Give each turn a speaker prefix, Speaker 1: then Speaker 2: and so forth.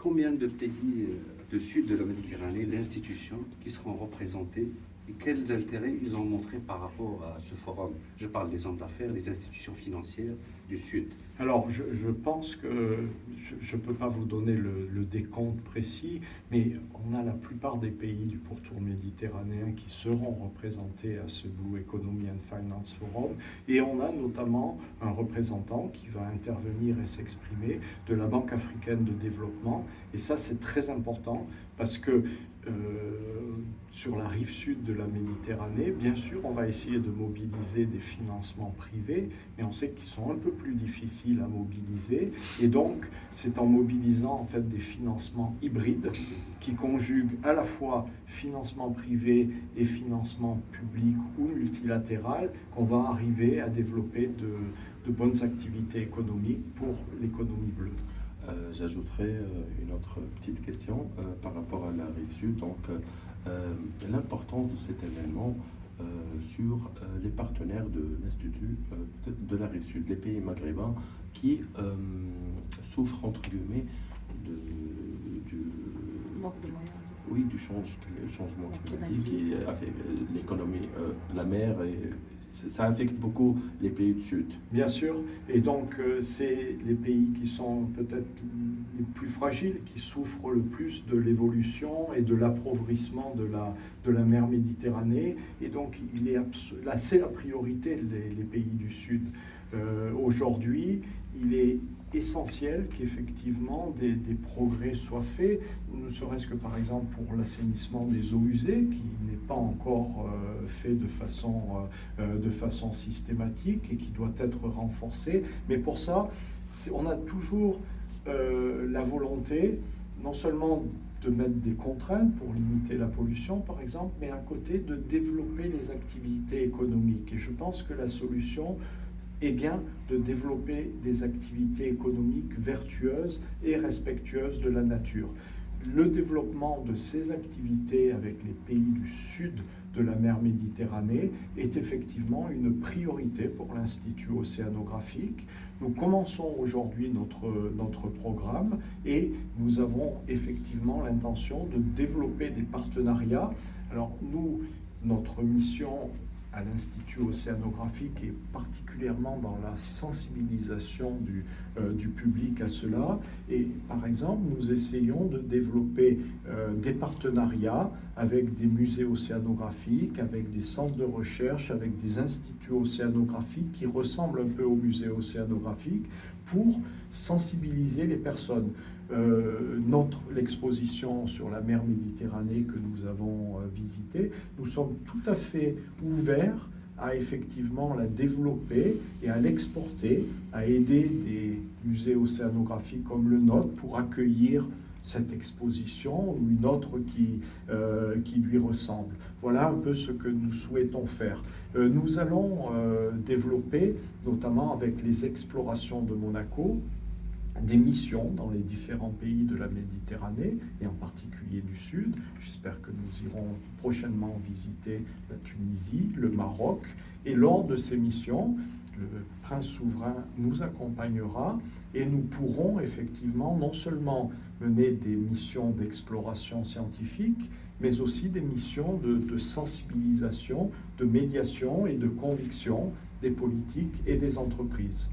Speaker 1: Combien de pays du sud de la Méditerranée, d'institutions qui seront représentées et quels intérêts ils ont montré par rapport à ce forum? Je parle des hommes d'affaires, des institutions financières du sud.
Speaker 2: Alors, je pense que je ne peux pas vous donner le décompte précis, mais on a la plupart des pays du pourtour méditerranéen qui seront représentés à ce Blue Economy and Finance Forum, et on a notamment un représentant qui va intervenir et s'exprimer de la Banque africaine de développement, et ça c'est très important parce que sur la rive sud de la Méditerranée, bien sûr, on va essayer de mobiliser des financements privés, mais on sait qu'ils sont un peu plus difficiles à mobiliser. Et donc, c'est en mobilisant en fait des financements hybrides qui conjuguent à la fois financement privé et financement public ou multilatéral qu'on va arriver à développer de bonnes activités économiques pour l'économie bleue.
Speaker 3: J'ajouterai une autre petite question par rapport à la rive sud. Donc, l'importance de cet événement sur les partenaires de l'Institut de la rive sud, les pays maghrébins qui souffrent entre guillemets du
Speaker 4: manque de moyens.
Speaker 3: Oui, du changement climatique qui affecte l'économie, la mer et ça affecte beaucoup les pays du Sud.
Speaker 2: Bien sûr, et donc c'est les pays qui sont peut-être les plus fragiles, qui souffrent le plus de l'évolution et de l'appauvrissement de la mer Méditerranée, et donc là c'est la priorité, les pays du Sud. Aujourd'hui, il est essentiel qu'effectivement des progrès soient faits, ne serait-ce que par exemple pour l'assainissement des eaux usées, qui n'est pas encore fait de façon systématique et qui doit être renforcé. Mais pour ça, on a toujours la volonté, non seulement de mettre des contraintes pour limiter la pollution, par exemple, mais à côté de développer les activités économiques. Et je pense que la solution est bien de développer des activités économiques vertueuses et respectueuses de la nature. Le développement de ces activités avec les pays du sud de la mer Méditerranée est effectivement une priorité pour l'Institut océanographique. Nous commençons aujourd'hui notre programme et nous avons effectivement l'intention de développer des partenariats. Alors nous, notre mission à l'Institut océanographique et particulièrement dans la sensibilisation du public à cela. Et par exemple, nous essayons de développer des partenariats avec des musées océanographiques, avec des centres de recherche, avec des instituts océanographiques qui ressemblent un peu aux musées océanographiques pour sensibiliser les personnes. L'exposition sur la mer Méditerranée que nous avons visitée, nous sommes tout à fait ouverts à effectivement la développer et à l'exporter, à aider des musées océanographiques comme le nôtre pour accueillir cette exposition ou une autre qui lui ressemble. Voilà un peu ce que nous souhaitons faire. Nous allons développer, notamment avec les explorations de Monaco, des missions dans les différents pays de la Méditerranée et en particulier du Sud. J'espère que nous irons prochainement visiter la Tunisie, le Maroc, et lors de ces missions, le prince souverain nous accompagnera et nous pourrons effectivement non seulement mener des missions d'exploration scientifique, mais aussi des missions de sensibilisation, de médiation et de conviction des politiques et des entreprises.